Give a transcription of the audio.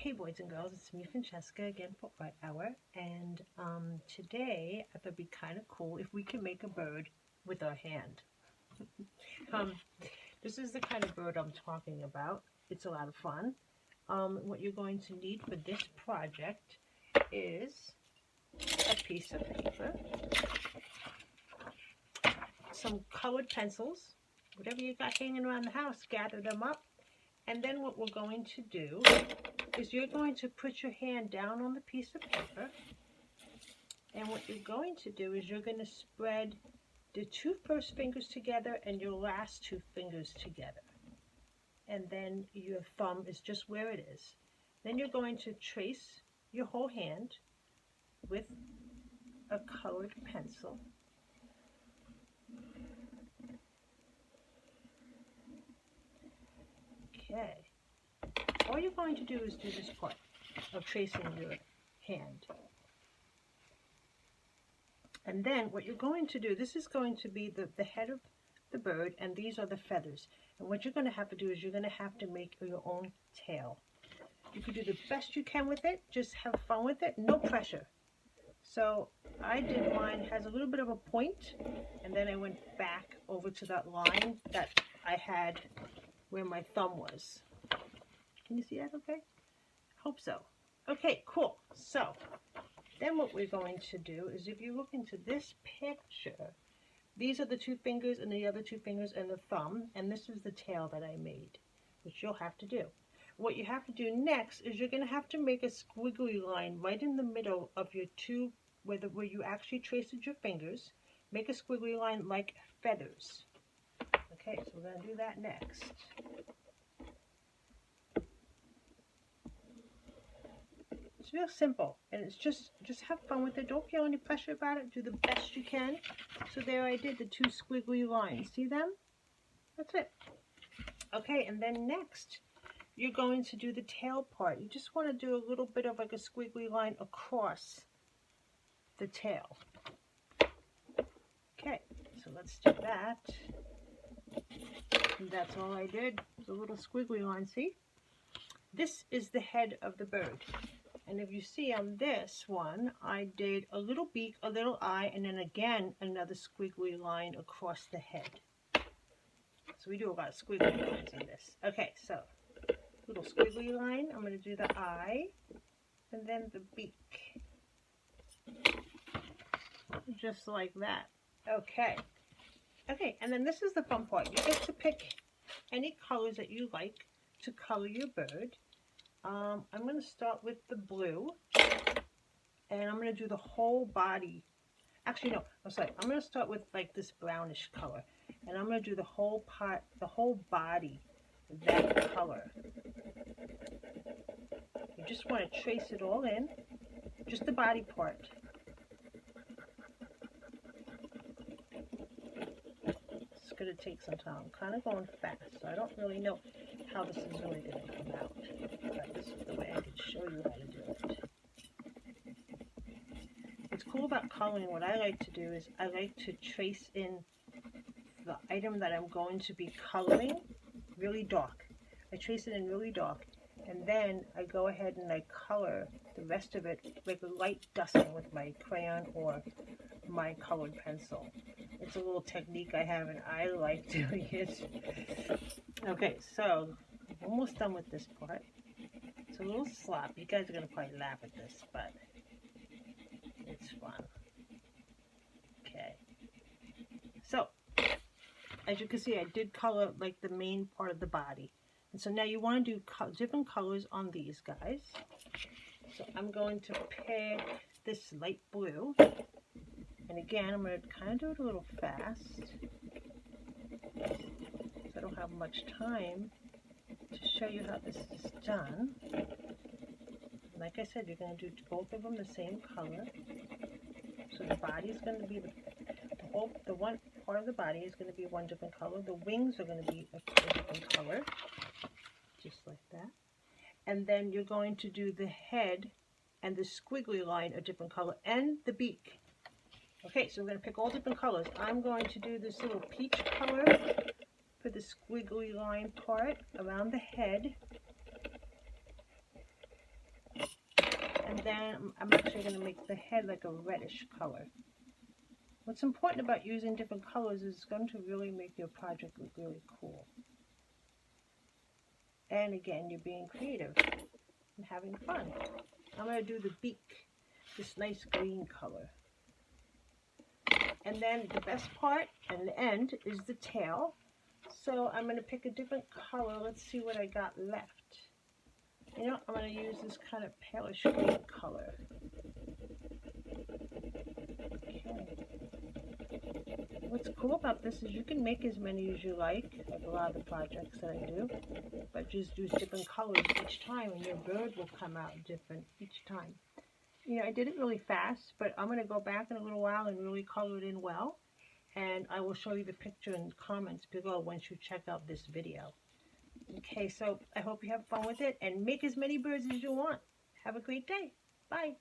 Hey boys and girls, it's me Francesca again for Art Hour, and today I thought it'd be kind of cool if we can make a bird with our hand. This is the kind of bird I'm talking about. It's a lot of fun. What you're going to need for this project is a piece of paper, some colored pencils, whatever you got hanging around the house, gather them up, and then what we're going to do is you're going to put your hand down on the piece of paper, and what you're going to do is you're going to spread the two first fingers together and your last two fingers together, and then your thumb is just where it is. Then you're going to trace your whole hand with a colored pencil. Okay. All you're going to do is do this part of tracing your hand. And then what you're going to do, this is going to be the head of the bird, and these are the feathers. And what you're going to have to do is you're going to have to make your own tail. You can do the best you can with it, just have fun with it, no pressure. So I did mine, has a little bit of a point, and then I went back over to that line that I had where my thumb was. Can you see that okay? Hope so. Okay, cool. So then what we're going to do is, if you look into this picture, these are the two fingers and the other two fingers and the thumb, and this is the tail that I made, which you'll have to do. What you have to do next is you're going to have to make a squiggly line right in the middle of your two, where you actually traced your fingers. Make a squiggly line like feathers. Okay, so we're going to do that next. It's real simple, and it's just have fun with it. Don't feel any pressure about it. Do the best you can. So there I did the two squiggly lines. See them? That's it. Okay, and then next, you're going to do the tail part. You just want to do a little bit of like a squiggly line across the tail. Okay, so let's do that. And that's all I did. It's a little squiggly line, see? This is the head of the bird. And if you see on this one, I did a little beak, a little eye, and then again another squiggly line across the head. So we do a lot of squiggly lines in this. Okay, so little squiggly line. I'm going to do the eye and then the beak. Just like that. Okay. Okay, and then this is the fun part. You get to pick any colors that you like to color your bird. I'm going to start with the blue, and I'm going to do the whole body. Actually, no, I'm sorry. I'm going to start with like this brownish color, and I'm going to do the whole part, the whole body, that color. You just want to trace it all in, just the body part. It's going to take some time. I'm kind of going fast, so I don't really know how this is really going to come out. But this is the way I can show you how to do it. What's cool about coloring, what I like to do is I like to trace in the item that I'm going to be coloring really dark. I trace it in really dark, and then I go ahead and I color the rest of it like a light dusting with my crayon or my colored pencil. It's a little technique I have, and I like doing it. Okay, so I'm almost done with this part. It's a little sloppy. You guys are going to probably laugh at this, but it's fun. Okay. So, as you can see, I did color like the main part of the body. And so now you want to do different colors on these guys. So I'm going to pick this light blue. And again, I'm going to kind of do it a little fast. So I don't have much time to show you how this is done. Like I said, you're going to do both of them the same color. So the body is going to be the one part of the body is going to be one different color. The wings are going to be a different color, just like that. And then you're going to do the head and the squiggly line a different color, and the beak. Okay, so we're going to pick all different colors. I'm going to do this little peach color for the squiggly line part around the head. then I'm actually going to make the head like a reddish color. What's important about using different colors is it's going to really make your project look really cool. And again, you're being creative and having fun. I'm going to do the beak, this nice green color. And then the best part and the end is the tail. So I'm going to pick a different color. Let's see what I got left. You know, I'm going to use this kind of palish green color. Okay. What's cool about this is you can make as many as you like a lot of the projects that I do, but just use different colors each time and your bird will come out different each time. You know, I did it really fast, but I'm going to go back in a little while and really color it in well, and I will show you the picture in the comments below once you check out this video. Okay, so I hope you have fun with it and make as many birds as you want. Have a great day. Bye.